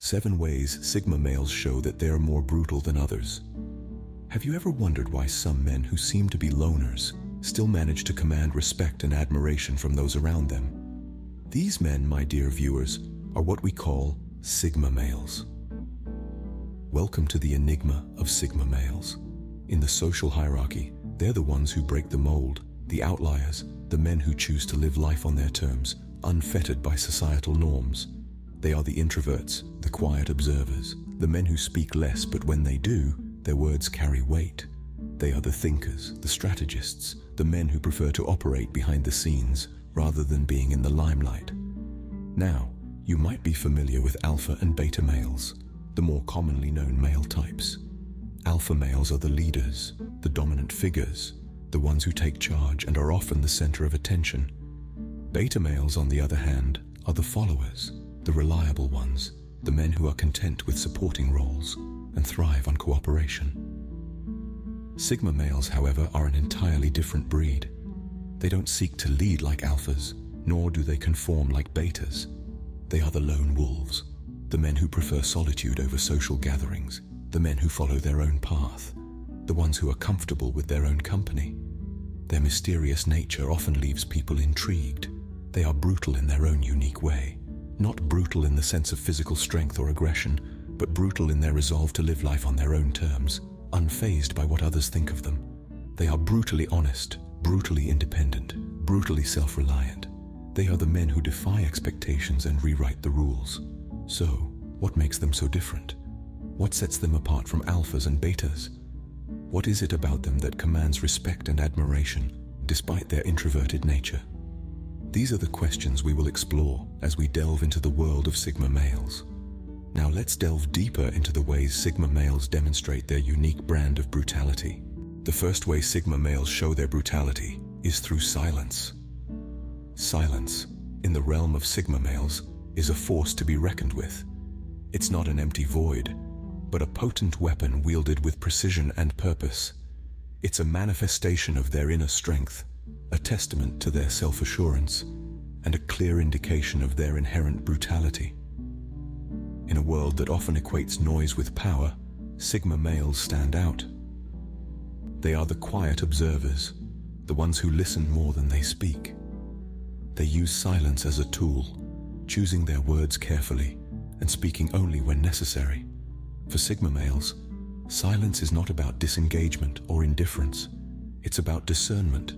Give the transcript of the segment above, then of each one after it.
7 ways Sigma males show that they are more brutal than others. Have you ever wondered why some men who seem to be loners still manage to command respect and admiration from those around them? These men, my dear viewers, are what we call Sigma males. Welcome to the enigma of Sigma males. In the social hierarchy, they're the ones who break the mold, the outliers, the men who choose to live life on their terms, unfettered by societal norms. They are the introverts, the quiet observers, the men who speak less, but when they do, their words carry weight. They are the thinkers, the strategists, the men who prefer to operate behind the scenes rather than being in the limelight. Now, you might be familiar with alpha and beta males, the more commonly known male types. Alpha males are the leaders, the dominant figures, the ones who take charge and are often the center of attention. Beta males, on the other hand, are the followers, the reliable ones, the men who are content with supporting roles and thrive on cooperation. Sigma males, however, are an entirely different breed. They don't seek to lead like alphas, nor do they conform like betas. They are the lone wolves, the men who prefer solitude over social gatherings, the men who follow their own path, the ones who are comfortable with their own company. Their mysterious nature often leaves people intrigued. They are brutal in their own unique way. Not brutal in the sense of physical strength or aggression, but brutal in their resolve to live life on their own terms, unfazed by what others think of them. They are brutally honest, brutally independent, brutally self-reliant. They are the men who defy expectations and rewrite the rules. So, what makes them so different? What sets them apart from alphas and betas? What is it about them that commands respect and admiration, despite their introverted nature? These are the questions we will explore as we delve into the world of Sigma males. Now let's delve deeper into the ways Sigma males demonstrate their unique brand of brutality. The first way Sigma males show their brutality is through silence. Silence, in the realm of Sigma males, is a force to be reckoned with. It's not an empty void, but a potent weapon wielded with precision and purpose. It's a manifestation of their inner strength, a testament to their self-assurance, and a clear indication of their inherent brutality. In a world that often equates noise with power, Sigma males stand out. They are the quiet observers, the ones who listen more than they speak. They use silence as a tool, choosing their words carefully and speaking only when necessary. For Sigma males, silence is not about disengagement or indifference. It's about discernment,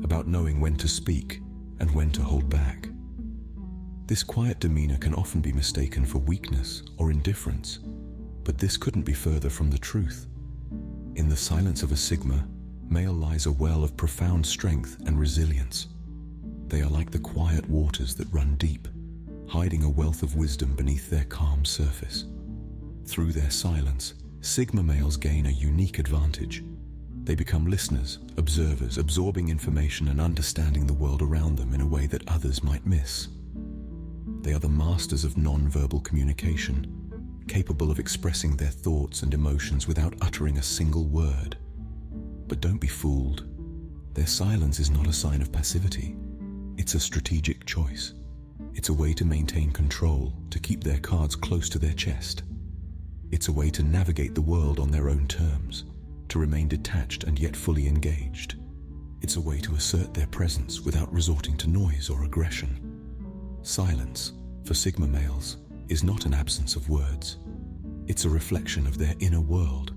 about knowing when to speak and when to hold back. This quiet demeanor can often be mistaken for weakness or indifference, but this couldn't be further from the truth. In the silence of a Sigma male lies a well of profound strength and resilience. They are like the quiet waters that run deep, hiding a wealth of wisdom beneath their calm surface. Through their silence, Sigma males gain a unique advantage. They become listeners, observers, absorbing information and understanding the world around them in a way that others might miss. They are the masters of non-verbal communication, capable of expressing their thoughts and emotions without uttering a single word. But don't be fooled. Their silence is not a sign of passivity. It's a strategic choice. It's a way to maintain control, to keep their cards close to their chest. It's a way to navigate the world on their own terms, to remain detached and yet fully engaged. It's a way to assert their presence without resorting to noise or aggression. Silence, for Sigma males, is not an absence of words. It's a reflection of their inner world,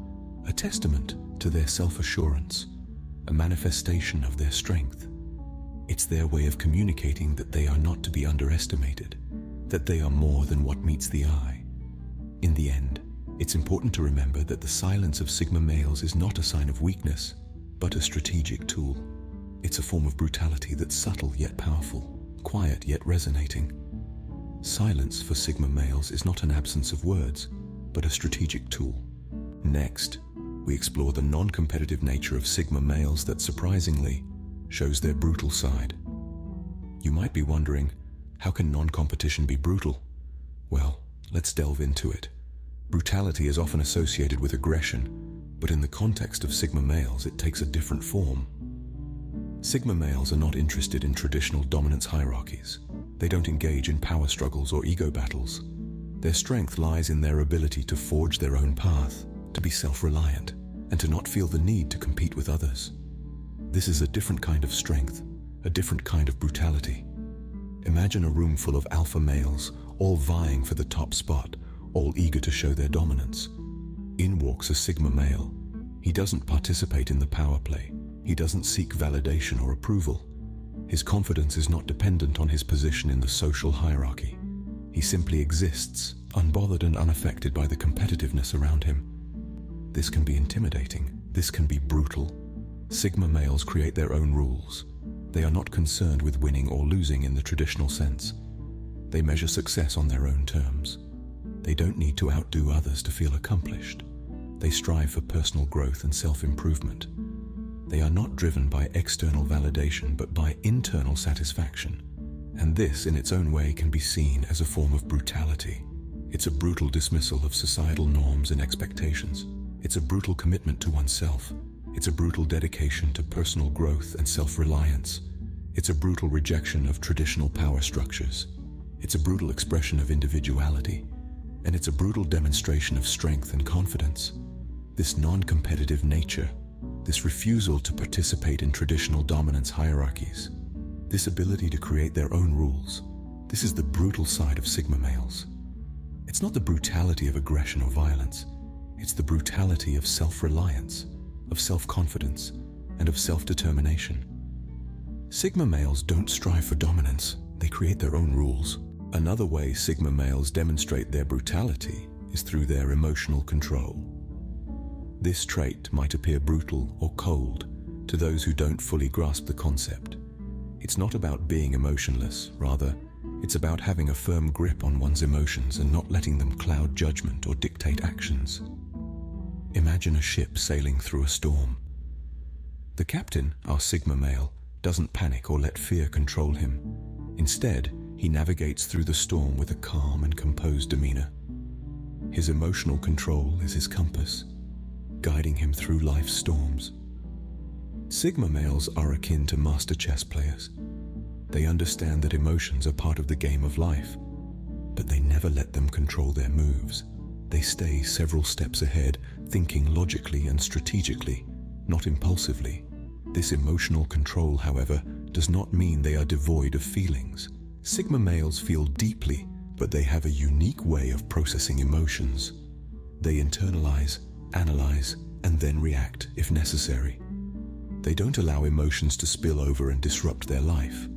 a testament to their self-assurance, a manifestation of their strength. It's their way of communicating that they are not to be underestimated, that they are more than what meets the eye. In the end, it's important to remember that the silence of Sigma males is not a sign of weakness, but a strategic tool. It's a form of brutality that's subtle yet powerful, quiet yet resonating. Silence for Sigma males is not an absence of words, but a strategic tool. Next, we explore the non-competitive nature of Sigma males that surprisingly shows their brutal side. You might be wondering, how can non-competition be brutal? Well, let's delve into it. Brutality is often associated with aggression, but in the context of Sigma males, it takes a different form. Sigma males are not interested in traditional dominance hierarchies. They don't engage in power struggles or ego battles. Their strength lies in their ability to forge their own path, to be self-reliant, and to not feel the need to compete with others. This is a different kind of strength, a different kind of brutality. Imagine a room full of alpha males, all vying for the top spot, all eager to show their dominance. In walks a sigma male. He doesn't participate in the power play. He doesn't seek validation or approval. His confidence is not dependent on his position in the social hierarchy. He simply exists, unbothered and unaffected by the competitiveness around him. This can be intimidating. This can be brutal. Sigma males create their own rules. They are not concerned with winning or losing in the traditional sense. They measure success on their own terms. They don't need to outdo others to feel accomplished. They strive for personal growth and self-improvement. They are not driven by external validation, but by internal satisfaction. And this, in its own way, can be seen as a form of brutality. It's a brutal dismissal of societal norms and expectations. It's a brutal commitment to oneself. It's a brutal dedication to personal growth and self-reliance. It's a brutal rejection of traditional power structures. It's a brutal expression of individuality. And it's a brutal demonstration of strength and confidence. This non-competitive nature, this refusal to participate in traditional dominance hierarchies, this ability to create their own rules, this is the brutal side of sigma males. It's not the brutality of aggression or violence. It's the brutality of self-reliance, of self-confidence, and of self-determination. Sigma males don't strive for dominance. They create their own rules. Another way sigma males demonstrate their brutality is through their emotional control. This trait might appear brutal or cold to those who don't fully grasp the concept. It's not about being emotionless, rather, it's about having a firm grip on one's emotions and not letting them cloud judgment or dictate actions. Imagine a ship sailing through a storm. The captain, our sigma male, doesn't panic or let fear control him. Instead, he navigates through the storm with a calm and composed demeanor. His emotional control is his compass, guiding him through life's storms. Sigma males are akin to master chess players. They understand that emotions are part of the game of life, but they never let them control their moves. They stay several steps ahead, thinking logically and strategically, not impulsively. This emotional control, however, does not mean they are devoid of feelings. Sigma males feel deeply, but they have a unique way of processing emotions. They internalize, analyze, and then react if necessary. They don't allow emotions to spill over and disrupt their life.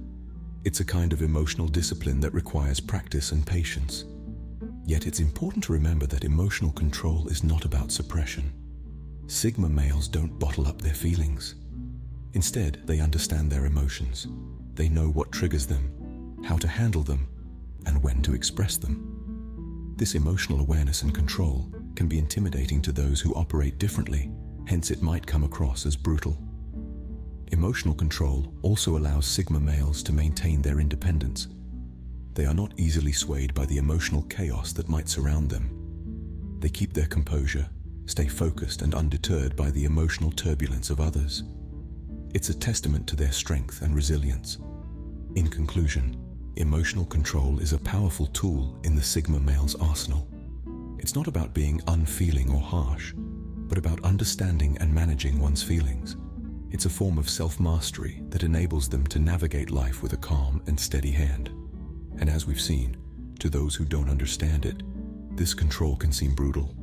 It's a kind of emotional discipline that requires practice and patience. Yet it's important to remember that emotional control is not about suppression. Sigma males don't bottle up their feelings. Instead, they understand their emotions. They know what triggers them, how to handle them, and when to express them. This emotional awareness and control can be intimidating to those who operate differently, hence it might come across as brutal. Emotional control also allows sigma males to maintain their independence. They are not easily swayed by the emotional chaos that might surround them. They keep their composure, stay focused and undeterred by the emotional turbulence of others. It's a testament to their strength and resilience. In conclusion, emotional control is a powerful tool in the sigma male's arsenal. It's not about being unfeeling or harsh, but about understanding and managing one's feelings. It's a form of self-mastery that enables them to navigate life with a calm and steady hand. And as we've seen, to those who don't understand it, this control can seem brutal.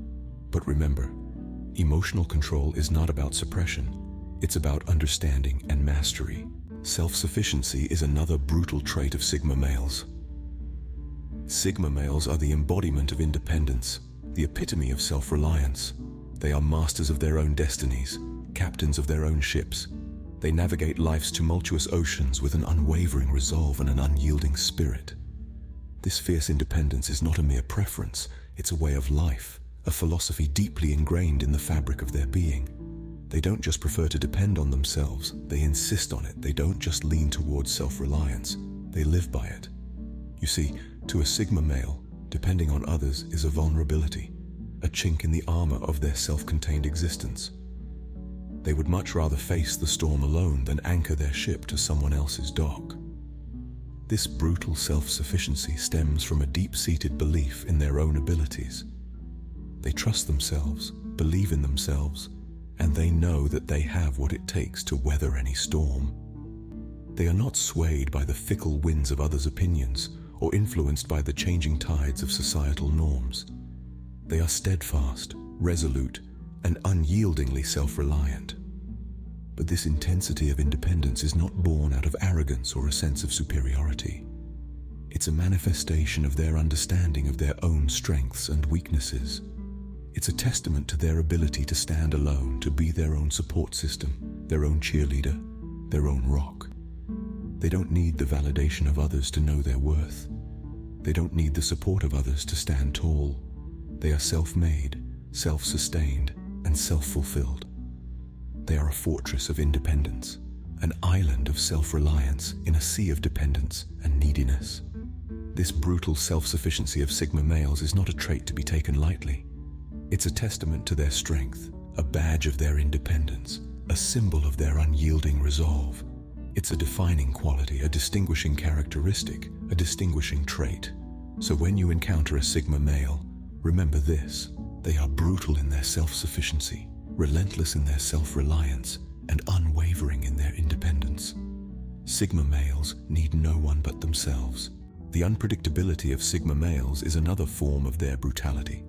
But remember, emotional control is not about suppression. It's about understanding and mastery. Self-sufficiency is another brutal trait of sigma males. Sigma males are the embodiment of independence, the epitome of self-reliance. They are masters of their own destinies, captains of their own ships. They navigate life's tumultuous oceans with an unwavering resolve and an unyielding spirit. This fierce independence is not a mere preference, it's a way of life, a philosophy deeply ingrained in the fabric of their being. They don't just prefer to depend on themselves, they insist on it. They don't just lean towards self-reliance, they live by it. You see, to a sigma male, depending on others is a vulnerability, a chink in the armor of their self-contained existence. They would much rather face the storm alone than anchor their ship to someone else's dock. This brutal self-sufficiency stems from a deep-seated belief in their own abilities. They trust themselves, believe in themselves, and they know that they have what it takes to weather any storm. They are not swayed by the fickle winds of others' opinions or influenced by the changing tides of societal norms. They are steadfast, resolute, and unyieldingly self-reliant. But this intensity of independence is not born out of arrogance or a sense of superiority. It's a manifestation of their understanding of their own strengths and weaknesses. It's a testament to their ability to stand alone, to be their own support system, their own cheerleader, their own rock. They don't need the validation of others to know their worth. They don't need the support of others to stand tall. They are self-made, self-sustained, and self-fulfilled. They are a fortress of independence, an island of self-reliance in a sea of dependence and neediness. This brutal self-sufficiency of Sigma males is not a trait to be taken lightly. It's a testament to their strength, a badge of their independence, a symbol of their unyielding resolve. It's a defining quality, a distinguishing characteristic, a distinguishing trait. So when you encounter a Sigma male, remember this: they are brutal in their self-sufficiency, relentless in their self-reliance, and unwavering in their independence. Sigma males need no one but themselves. The unpredictability of Sigma males is another form of their brutality.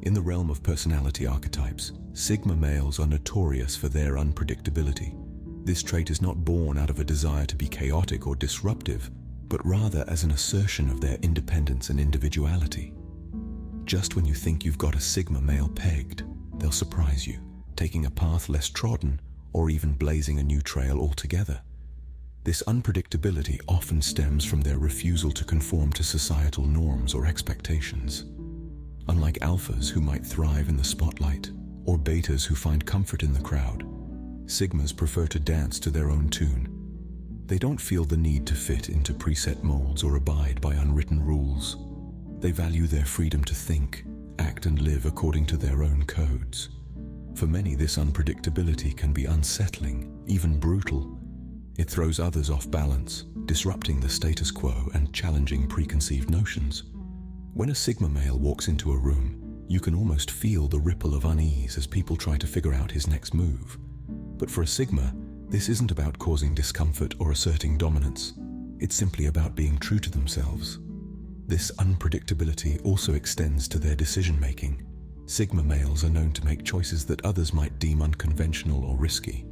In the realm of personality archetypes, Sigma males are notorious for their unpredictability. This trait is not born out of a desire to be chaotic or disruptive, but rather as an assertion of their independence and individuality. Just when you think you've got a Sigma male pegged, they'll surprise you, taking a path less trodden or even blazing a new trail altogether. This unpredictability often stems from their refusal to conform to societal norms or expectations. Unlike alphas who might thrive in the spotlight, or betas who find comfort in the crowd, Sigmas prefer to dance to their own tune. They don't feel the need to fit into preset molds or abide by unwritten rules. They value their freedom to think, act, and live according to their own codes. For many, this unpredictability can be unsettling, even brutal. It throws others off balance, disrupting the status quo and challenging preconceived notions. When a Sigma male walks into a room, you can almost feel the ripple of unease as people try to figure out his next move. But for a Sigma, this isn't about causing discomfort or asserting dominance. It's simply about being true to themselves. This unpredictability also extends to their decision-making. Sigma males are known to make choices that others might deem unconventional or risky.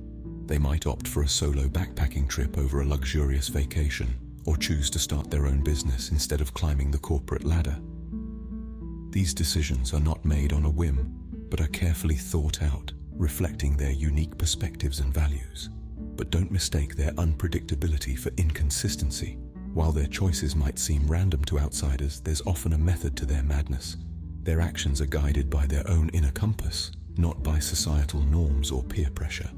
They might opt for a solo backpacking trip over a luxurious vacation, or choose to start their own business instead of climbing the corporate ladder. These decisions are not made on a whim, but are carefully thought out, reflecting their unique perspectives and values. But don't mistake their unpredictability for inconsistency. While their choices might seem random to outsiders, there's often a method to their madness. Their actions are guided by their own inner compass, not by societal norms or peer pressure.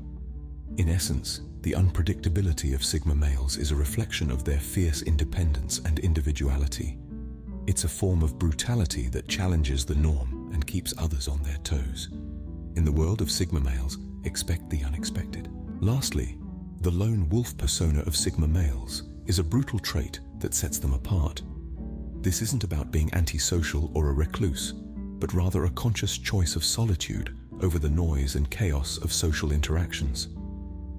In essence, the unpredictability of Sigma males is a reflection of their fierce independence and individuality. It's a form of brutality that challenges the norm and keeps others on their toes. In the world of Sigma males, expect the unexpected. Lastly, the lone wolf persona of Sigma males is a brutal trait that sets them apart. This isn't about being antisocial or a recluse, but rather a conscious choice of solitude over the noise and chaos of social interactions.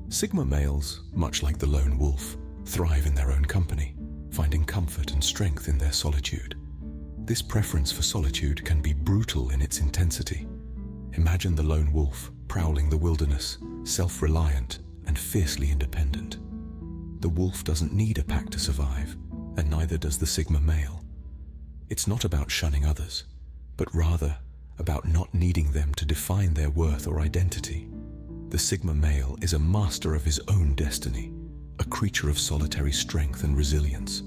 Sigma males, much like the lone wolf, thrive in their own company, finding comfort and strength in their solitude. This preference for solitude can be brutal in its intensity. Imagine the lone wolf prowling the wilderness, self-reliant and fiercely independent. The wolf doesn't need a pack to survive, and neither does the Sigma male. It's not about shunning others, but rather about not needing them to define their worth or identity. The Sigma male is a master of his own destiny, a creature of solitary strength and resilience.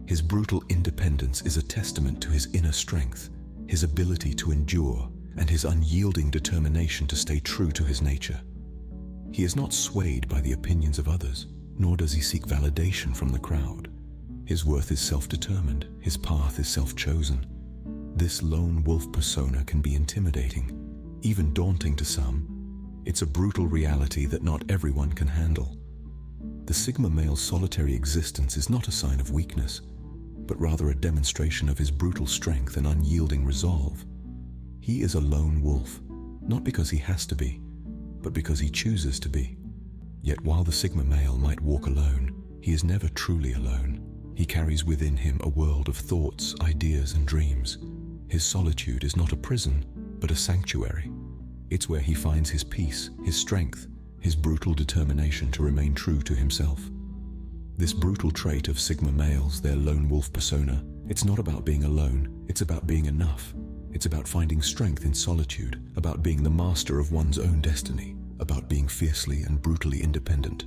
His brutal independence is a testament to his inner strength, his ability to endure, and his unyielding determination to stay true to his nature. He is not swayed by the opinions of others, nor does he seek validation from the crowd. His worth is self-determined, his path is self-chosen. This lone wolf persona can be intimidating, even daunting to some. It's a brutal reality that not everyone can handle. The Sigma male's solitary existence is not a sign of weakness, but rather a demonstration of his brutal strength and unyielding resolve. He is a lone wolf, not because he has to be, but because he chooses to be. Yet while the Sigma male might walk alone, he is never truly alone. He carries within him a world of thoughts, ideas, and dreams. His solitude is not a prison, but a sanctuary. It's where he finds his peace, his strength, his brutal determination to remain true to himself. This brutal trait of Sigma males, their lone wolf persona, it's not about being alone, it's about being enough. It's about finding strength in solitude, about being the master of one's own destiny, about being fiercely and brutally independent.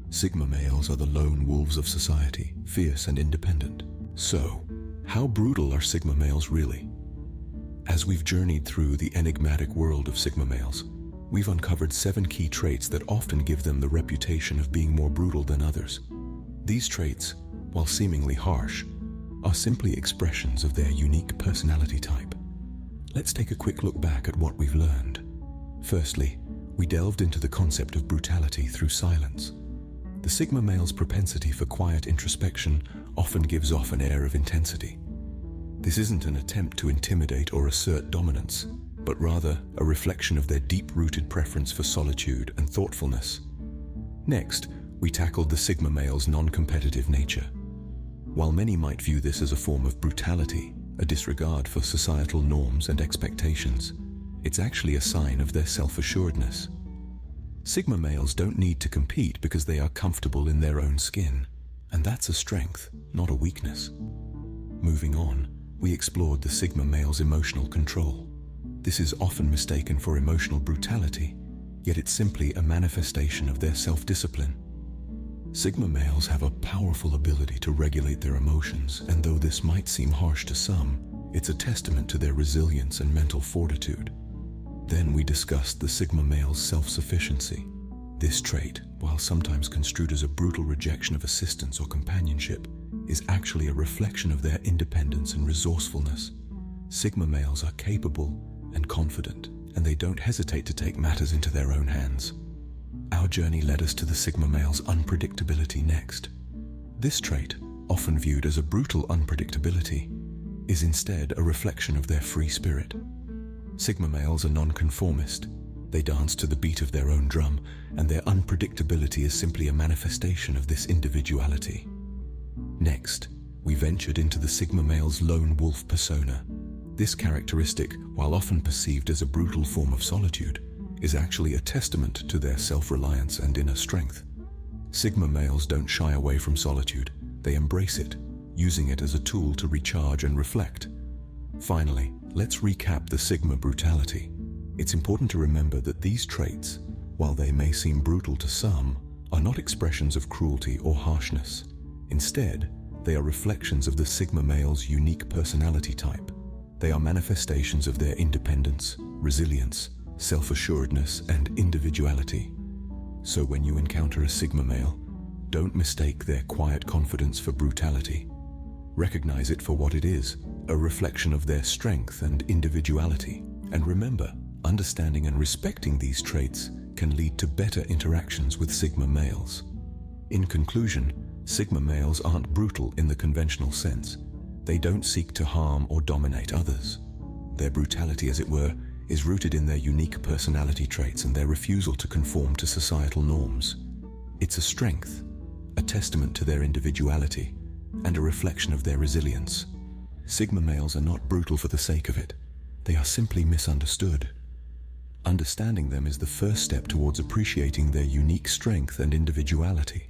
Sigma males are the lone wolves of society, fierce and independent. So, how brutal are Sigma males really? As we've journeyed through the enigmatic world of Sigma males, we've uncovered 7 key traits that often give them the reputation of being more brutal than others. These traits, while seemingly harsh, are simply expressions of their unique personality type. Let's take a quick look back at what we've learned. Firstly, we delved into the concept of brutality through silence. The Sigma male's propensity for quiet introspection often gives off an air of intensity. This isn't an attempt to intimidate or assert dominance, but rather a reflection of their deep-rooted preference for solitude and thoughtfulness. Next, we tackled the Sigma male's non-competitive nature. While many might view this as a form of brutality, a disregard for societal norms and expectations, it's actually a sign of their self-assuredness. Sigma males don't need to compete because they are comfortable in their own skin, and that's a strength, not a weakness. Moving on, we explored the Sigma male's emotional control. This is often mistaken for emotional brutality, yet it's simply a manifestation of their self-discipline. Sigma males have a powerful ability to regulate their emotions, and though this might seem harsh to some, it's a testament to their resilience and mental fortitude. Then we discussed the Sigma male's self-sufficiency. This trait, while sometimes construed as a brutal rejection of assistance or companionship, is actually a reflection of their independence and resourcefulness. Sigma males are capable and confident, and they don't hesitate to take matters into their own hands. Our journey led us to the Sigma male's unpredictability next. This trait, often viewed as a brutal unpredictability, is instead a reflection of their free spirit. Sigma males are nonconformist. They dance to the beat of their own drum, and their unpredictability is simply a manifestation of this individuality. Next, we ventured into the Sigma male's lone wolf persona. This characteristic, while often perceived as a brutal form of solitude, is actually a testament to their self-reliance and inner strength. Sigma males don't shy away from solitude. They embrace it, using it as a tool to recharge and reflect. Finally, let's recap the Sigma brutality. It's important to remember that these traits, while they may seem brutal to some, are not expressions of cruelty or harshness. Instead, they are reflections of the Sigma male's unique personality type. They are manifestations of their independence, resilience, self-assuredness, and individuality. So when you encounter a Sigma male, don't mistake their quiet confidence for brutality. Recognize it for what it is, a reflection of their strength and individuality. And remember, understanding and respecting these traits can lead to better interactions with Sigma males. In conclusion, Sigma males aren't brutal in the conventional sense. They don't seek to harm or dominate others. Their brutality, as it were, is rooted in their unique personality traits and their refusal to conform to societal norms. It's a strength, a testament to their individuality, and a reflection of their resilience. Sigma males are not brutal for the sake of it. They are simply misunderstood. Understanding them is the first step towards appreciating their unique strength and individuality.